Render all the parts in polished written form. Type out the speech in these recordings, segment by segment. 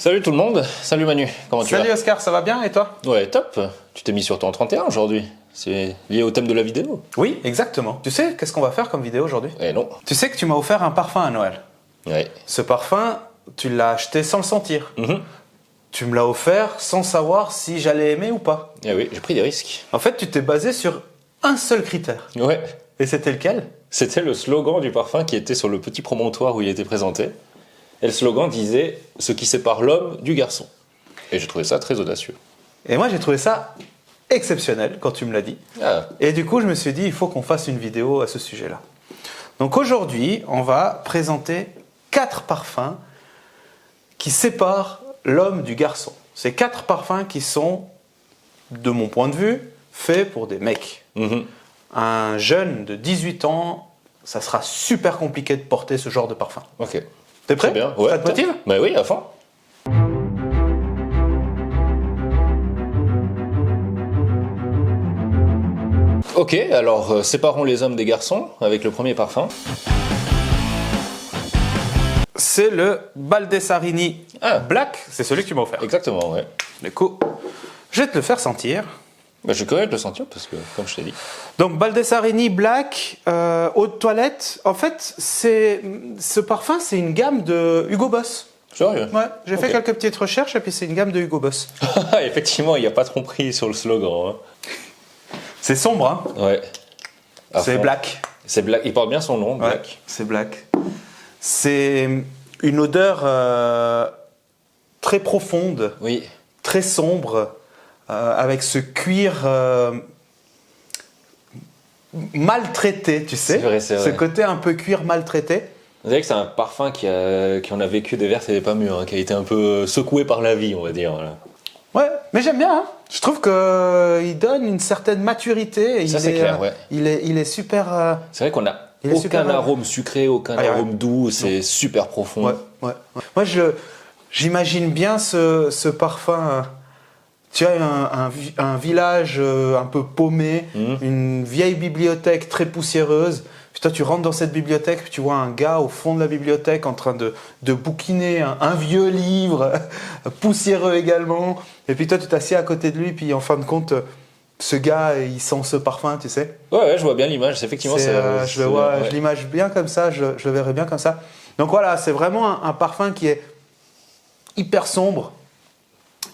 Salut tout le monde, salut Manu, comment tu vas? Salut Oscar, ça va bien et toi? Ouais, top. Tu t'es mis sur ton 31 aujourd'hui. C'est lié au thème de la vidéo? Oui, exactement. Tu sais, qu'est-ce qu'on va faire comme vidéo aujourd'hui? Eh non. Tu sais que tu m'as offert un parfum à Noël. Ouais. Ce parfum, tu l'as acheté sans le sentir. Tu me l'as offert sans savoir si j'allais aimer ou pas. Eh oui, j'ai pris des risques. En fait, tu t'es basé sur un seul critère. Ouais. Et c'était lequel? C'était le slogan du parfum qui était sur le petit promontoire où il était présenté. Et le slogan disait « Ce qui sépare l'homme du garçon ». Et j'ai trouvé ça très audacieux. Et moi, j'ai trouvé ça exceptionnel quand tu me l'as dit. Ah. Et du coup, je me suis dit, il faut qu'on fasse une vidéo à ce sujet-là. Donc aujourd'hui, on va présenter 4 parfums qui séparent l'homme du garçon. Ces 4 parfums qui sont, de mon point de vue, faits pour des mecs. Un jeune de 18 ans, ça sera super compliqué de porter ce genre de parfum. Ok. T'es prêt? Très bien. Ouais, ça te motive? Bah oui, à fond. Ok, alors séparons les hommes des garçons avec le premier parfum. C'est le Baldessarini Black, c'est celui que tu m'as offert. Exactement, ouais. Du coup, je vais te le faire sentir. Bah, je suis curieux de le sentir parce que, comme je t'ai dit. Donc Baldessarini Black, eau de toilette. En fait, ce parfum, c'est une gamme de Hugo Boss. Sérieux? Ouais, j'ai fait Ok. quelques petites recherches et puis c'est une gamme de Hugo Boss. Effectivement, il n'y a pas de tromperie sur le slogan. Hein. C'est sombre, hein? Ouais. À C'est fond. Black. C'est Black. Il porte bien son nom, Ouais, Black. c'est Black. C'est une odeur très profonde, Oui. très sombre, avec ce cuir maltraité, tu sais. C'est vrai, c'est Ce vrai. côté un peu cuir maltraité. Vous savez que c'est un parfum qui en a vécu des vertes et des pas mûres, hein, qui a été un peu secoué par la vie, on va dire. Voilà. Ouais, mais j'aime bien. Hein. Je trouve qu'il donne une certaine maturité. Et Ça, c'est clair, ouais. Il est super. C'est vrai qu'on n'a Il est aucun super, arôme sucré, aucun ouais. arôme doux, c'est super profond. Ouais. Moi, j'imagine bien ce parfum. Tu as un village un peu paumé, une vieille bibliothèque très poussiéreuse. Puis toi, tu rentres dans cette bibliothèque, puis tu vois un gars au fond de la bibliothèque en train de bouquiner un vieux livre, poussiéreux également. Et puis toi, tu t'assieds à côté de lui, puis en fin de compte, ce gars, il sent ce parfum, tu sais. Ouais, je vois bien l'image. C'est effectivement, Je l'image bien comme ça, je le verrais bien comme ça. Donc voilà, c'est vraiment un parfum qui est hyper sombre,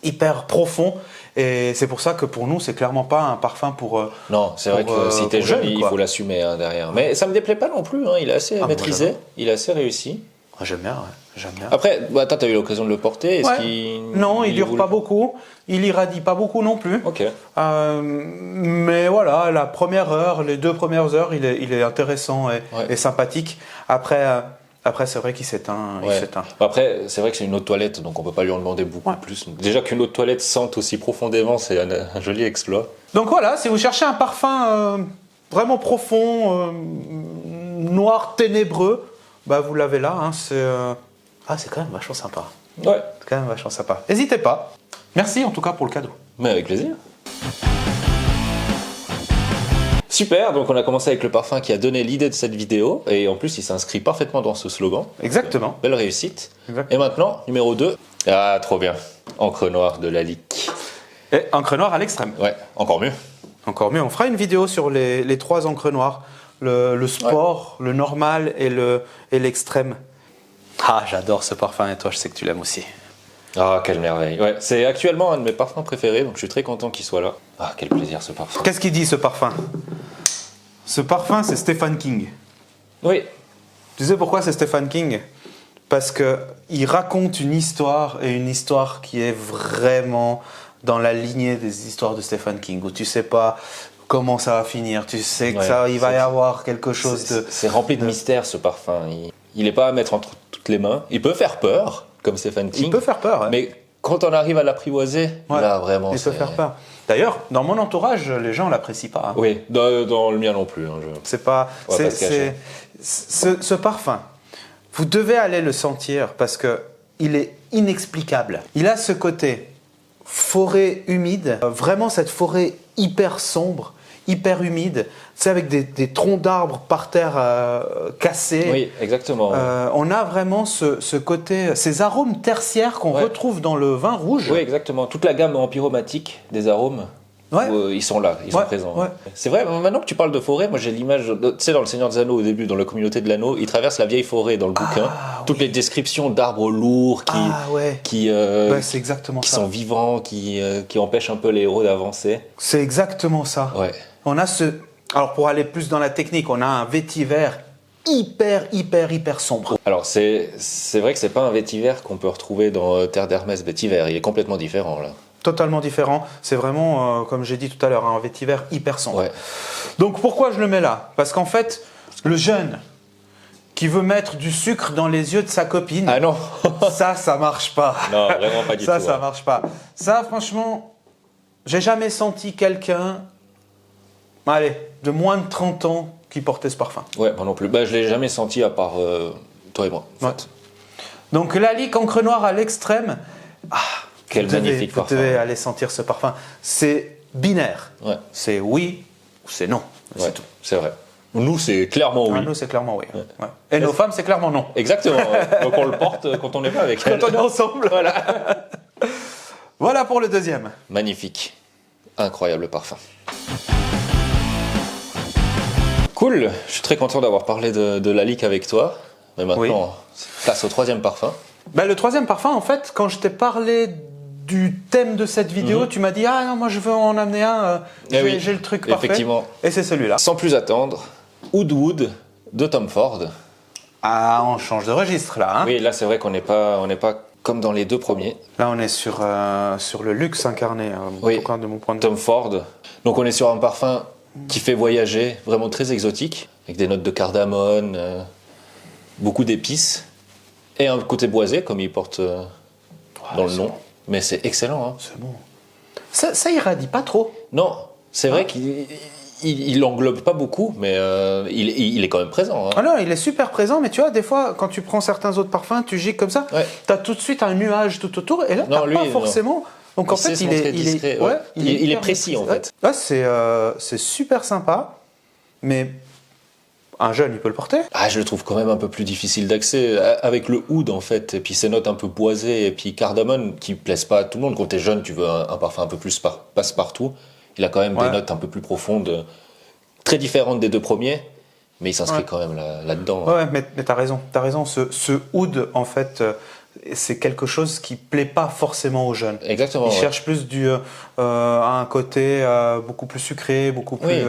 hyper profond. Et c'est pour ça que pour nous, c'est clairement pas un parfin pour. Non, c'est vrai que si t'es pour jeune, jeune, il quoi. faut l'assumer hein, derrière. Mais ça me déplaît pas non plus. Hein. Il est assez maîtrisé, j'adore. il est assez réussi. Ah, j'aime bien, ouais. J'aime bien. Après, toi, t'as eu l'occasion de le porter. Est-ce Ouais. qu'il Non, il dure roule pas beaucoup. Il irradie pas beaucoup non plus. Ok. Mais voilà, la première heure, les 2 premières heures, il est intéressant et sympathique. Après, c'est vrai qu'il s'éteint. Ouais. Après, c'est vrai que c'est une eau de toilette, donc on peut pas lui en demander beaucoup plus. Donc, déjà qu'une eau de toilette sente aussi profondément, c'est un joli exploit. Donc voilà, si vous cherchez un parfum vraiment profond, noir, ténébreux, bah vous l'avez là. Hein, c'est quand même vachement sympa. Ouais. C'est quand même vachement sympa. N'hésitez pas. Merci en tout cas pour le cadeau. Mais avec plaisir. Super, donc on a commencé avec le parfum qui a donné l'idée de cette vidéo, et en plus il s'inscrit parfaitement dans ce slogan. Exactement. Belle réussite. Exactement. Et maintenant, numéro 2. Ah, trop bien. Encre noire de Lalique. Et encre noire à l'extrême. Ouais, encore mieux. Encore mieux, on fera une vidéo sur les 3 encres noires. Le sport, le normal et l'extrême. Ah, j'adore ce parfum et toi, je sais que tu l'aimes aussi. Ah, quelle merveille. Ouais, c'est actuellement un de mes parfums préférés, donc je suis très content qu'il soit là. Ah, quel plaisir ce parfum. Qu'est-ce qu'il dit ce parfum? Ce parfum, c'est Stephen King. Oui. Tu sais pourquoi c'est Stephen King? Parce qu'il raconte une histoire, et une histoire qui est vraiment dans la lignée des histoires de Stephen King, où tu sais pas comment ça va finir, tu sais que il va y avoir quelque chose de... C'est rempli de mystère ce parfum. Il n'est pas à mettre entre toutes les mains. Il peut faire peur, comme Stephen King. Il peut faire peur, hein. Mais quand on arrive à l'apprivoiser, là vraiment. Il peut faire peur. D'ailleurs, dans mon entourage, les gens l'apprécient pas. Hein. Oui, dans le mien non plus. Hein, C'est pas. On va pas se cacher. Ce parfum, vous devez aller le sentir parce que il est inexplicable. Il a ce côté forêt humide, vraiment cette forêt hyper sombre. hyper humide, tu sais, avec des troncs d'arbres par terre cassés. Oui, exactement. On a vraiment ce côté, ces arômes tertiaires qu'on retrouve dans le vin rouge. Oui, exactement. Toute la gamme empyromatique des arômes, ils sont là, ils sont présents. Ouais. C'est vrai, maintenant que tu parles de forêt, moi j'ai l'image, tu sais, dans Le Seigneur des Anneaux au début, dans la communauté de l'anneau, ils traversent la vieille forêt dans le bouquin. Toutes les descriptions d'arbres lourds qui c'est exactement qui ça. sont vivants, qui empêchent un peu les héros d'avancer. C'est exactement ça. Ouais. On a alors pour aller plus dans la technique, on a un vétiver hyper sombre. Alors c'est vrai que c'est pas un vétiver qu'on peut retrouver dans Terre d'Hermès vétiver, il est complètement différent là. Totalement différent. C'est vraiment, comme j'ai dit tout à l'heure, un vétiver hyper sombre. Ouais. Donc pourquoi je le mets là? Parce qu'en fait, le jeune qui veut mettre du sucre dans les yeux de sa copine, Ah non. ça marche pas. Non, vraiment pas du tout. Ça marche pas. Ça, franchement, j'ai jamais senti quelqu'un, de moins de 30 ans qui portait ce parfum. Ouais, moi non plus. Je l'ai jamais senti à part toi et moi. En fait. Donc Lalique encre noire à l'extrême. Quel magnifique parfum. Vous devez aller sentir ce parfum. C'est binaire. Ouais. C'est oui ou c'est non. C'est tout. C'est vrai. Nous, c'est clairement oui. Nous, c'est clairement oui. Ouais. Et nos femmes, c'est clairement non. Exactement. Ouais. Donc on le porte quand on n'est pas avec elle. Quand on est ensemble. Voilà pour le deuxième. Magnifique. Incroyable parfum. Cool. Je suis très content d'avoir parlé de Lalique avec toi. Mais maintenant, place au troisième parfum. Le troisième parfum, en fait, quand je t'ai parlé du thème de cette vidéo, tu m'as dit « Ah non, moi je veux en amener un, j'ai le truc parfait. » Effectivement. Et c'est celui-là. Sans plus attendre, Oud Wood de Tom Ford. Ah, on change de registre là. Hein. Oui, là c'est vrai qu'on n'est pas comme dans les deux premiers. Là on est sur le luxe incarné, en tout cas, de mon point de vue. Tom Ford. Donc on est sur un parfum qui fait voyager, vraiment très exotique, avec des notes de cardamone, beaucoup d'épices, et un côté boisé comme il porte dans le nom. Bon. Mais c'est excellent. Hein. C'est bon. Ça irradie pas trop. Non, c'est vrai qu'il englobe pas beaucoup, mais il est quand même présent. Hein. Ah non, il est super présent, mais tu vois, des fois, quand tu prends certains autres parfums, tu gigles comme ça, t'as tout de suite un nuage tout autour, et là, t'as pas forcément... Donc en fait, il est précis en fait. Là, c'est super sympa, mais un jeune, il peut le porter. Je le trouve quand même un peu plus difficile d'accès avec le oud en fait, et puis ces notes un peu boisées, et puis cardamone qui plaisent pas à tout le monde. Quand t'es jeune, tu veux un parfum un peu plus passe-partout. Il a quand même des notes un peu plus profondes, très différentes des deux premiers, mais il s'inscrit quand même là-dedans. Ouais, mais t'as raison. Ce oud, en fait, c'est quelque chose qui plaît pas forcément aux jeunes. Exactement. Ils cherchent plus un côté beaucoup plus sucré, beaucoup plus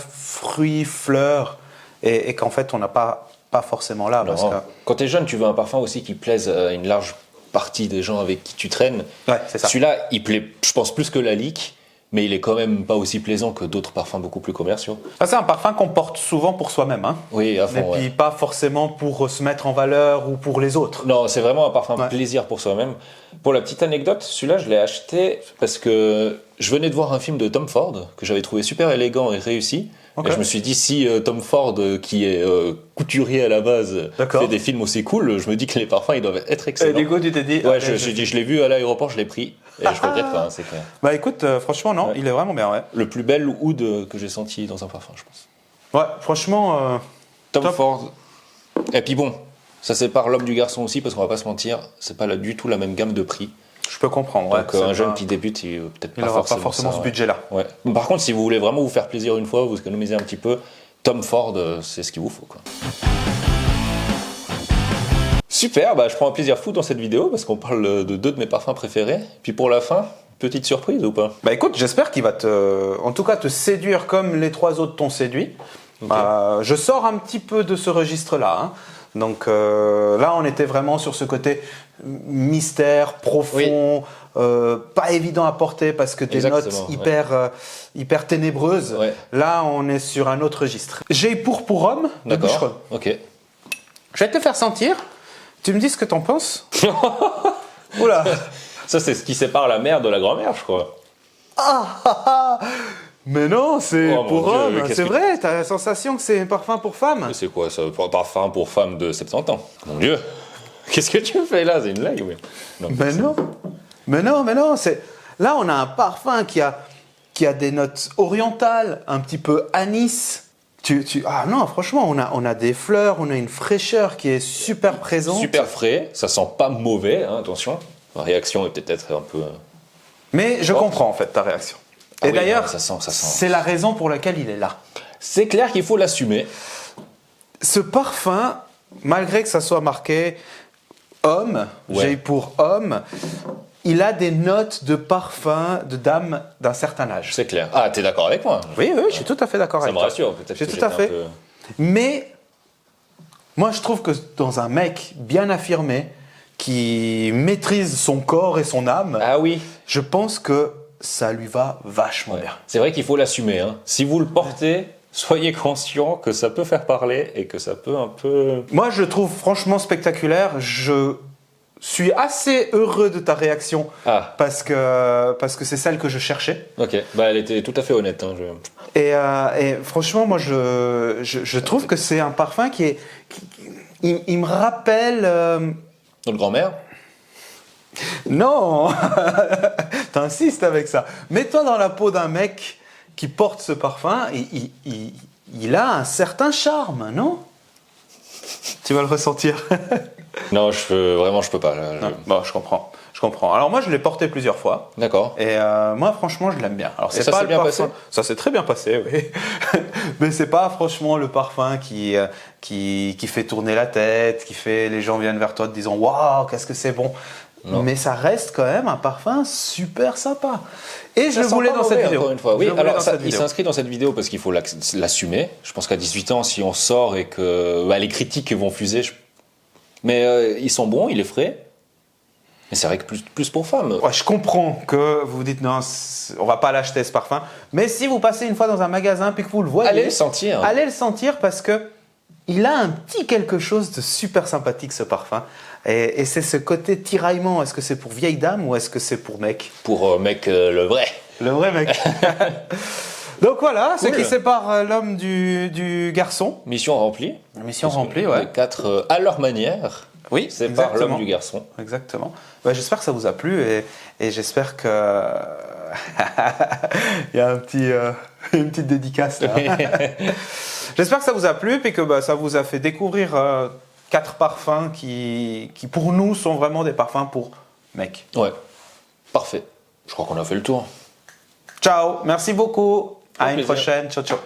fruits, fleurs, et qu'en fait on n'a pas forcément là. Parce que... Quand tu es jeune, tu veux un parfum aussi qui plaise à une large partie des gens avec qui tu traînes. Ouais, c'est ça. Celui-là, il plaît, je pense, plus que Lalique, mais il est quand même pas aussi plaisant que d'autres parfums beaucoup plus commerciaux. C'est un parfum qu'on porte souvent pour soi-même. Hein. Oui, à fond. Et puis pas forcément pour se mettre en valeur ou pour les autres. Non, c'est vraiment un parfum plaisir pour soi-même. Pour la petite anecdote, celui-là, je l'ai acheté parce que je venais de voir un film de Tom Ford que j'avais trouvé super élégant et réussi. Okay. Et je me suis dit, si Tom Ford, qui est couturier à la base, fait des films aussi cool, je me dis que les parfums, ils doivent être excellents. Et du coup, tu t'es dit... Ouais, je l'ai vu à l'aéroport, je l'ai pris. Et je regrette pas, c'est clair. Écoute, franchement, non, il est vraiment bien, ouais. Le plus bel oud que j'ai senti dans un parfum, je pense. Ouais, franchement... Tom Ford. Et puis bon, ça sépare l'homme du garçon aussi, parce qu'on va pas se mentir, c'est pas du tout la même gamme de prix. Je peux comprendre. Donc un jeune qui débute, il peut-être pas forcément ce budget-là. Ouais. Par contre, si vous voulez vraiment vous faire plaisir une fois, vous économisez un petit peu, Tom Ford, c'est ce qu'il vous faut, quoi. Super, je prends un plaisir fou dans cette vidéo parce qu'on parle de deux de mes parfums préférés. Puis pour la fin, petite surprise ou pas? Écoute, j'espère qu'il va en tout cas te séduire comme les trois autres t'ont séduit. Okay. Je sors un petit peu de ce registre-là. Hein. Donc là, on était vraiment sur ce côté mystère, profond, pas évident à porter parce que des notes hyper ténébreuses. Ouais. Là, on est sur un autre registre. J'ai pour homme de Boucheron. Ok. Je vais te faire sentir. Tu me dis ce que t'en penses. Oula. Ça, c'est ce qui sépare la mère de la grand-mère, je crois. Mais non, c'est pour homme. C'est que... vrai, t'as la sensation que c'est un parfum pour femme. Mais c'est quoi ça? Un parfum pour femme de 70 ans? Mon Dieu. Qu'est-ce que tu fais là? C'est une blague? Oui. Non, mais non. Là, on a un parfum qui a qui a des notes orientales, un petit peu anis. Ah non, franchement, on a des fleurs, on a une fraîcheur qui est super présente. Super frais, ça sent pas mauvais, hein, attention. Ma réaction est peut-être un peu... Mais je comprends en fait ta réaction. Ah et oui, d'ailleurs, ça sent. c'est la raison pour laquelle il est là. C'est clair qu'il faut l'assumer. Ce parfum, malgré que ça soit marqué homme, J pour homme, il a des notes de parfum de dame d'un certain âge. C'est clair. Ah, t'es d'accord avec moi? Oui, je suis tout à fait d'accord avec toi. Ça me rassure, peut-être. Je suis tout à fait. Mais moi, je trouve que dans un mec bien affirmé, qui maîtrise son corps et son âme, ah oui, je pense que ça lui va vachement bien. C'est vrai qu'il faut l'assumer. Hein. Si vous le portez, soyez conscient que ça peut faire parler et que ça peut un peu... Moi, je trouve franchement spectaculaire. Je suis assez heureux de ta réaction parce que c'est celle que je cherchais. Ok, bah elle était tout à fait honnête. Hein, et franchement, moi, je trouve que c'est un parfum il me rappelle... Notre grand-mère? Non. T'insistes avec ça. Mets-toi dans la peau d'un mec qui porte ce parfum, il a un certain charme, non? Tu vas le ressentir. Non, je peux pas. Là, Bon, je comprends. Alors moi, je l'ai porté plusieurs fois. D'accord. Et moi, franchement, je l'aime bien. Alors ça s'est bien passé? Ça s'est très bien passé, oui. Mais c'est pas franchement le parfum qui fait tourner la tête, qui fait les gens viennent vers toi te disant waouh, qu'est-ce que c'est bon. Non. Mais ça reste quand même un parfum super sympa. Et je le voulais dans cette vidéo. Encore une fois. Oui, alors il s'inscrit dans cette vidéo parce qu'il faut l'assumer. Je pense qu'à 18 ans, si on sort et que les critiques vont fuser, mais ils sont bons, il est frais. Mais c'est vrai que plus pour femmes. Ouais, je comprends que vous vous dites non, on va pas l'acheter ce parfum. Mais si vous passez une fois dans un magasin puis que vous le voyez, allez le sentir parce que il a un petit quelque chose de super sympathique ce parfum. Et c'est ce côté tiraillement. Est-ce que c'est pour vieille dame ou est-ce que c'est pour mec? Pour mec le vrai. Le vrai mec. Donc voilà, cool. Ce qui sépare l'homme du garçon. Mission remplie. Mission remplie, ouais. Les quatre à leur manière. Oui, sépare l'homme du garçon. Exactement. Bah, j'espère que ça vous a plu et j'espère que il y a une petite dédicace là. J'espère que ça vous a plu et que ça vous a fait découvrir 4 parfums qui pour nous sont vraiment des parfums pour mecs. Ouais, parfait. Je crois qu'on a fait le tour. Ciao, merci beaucoup. À une prochaine. Ciao, ciao.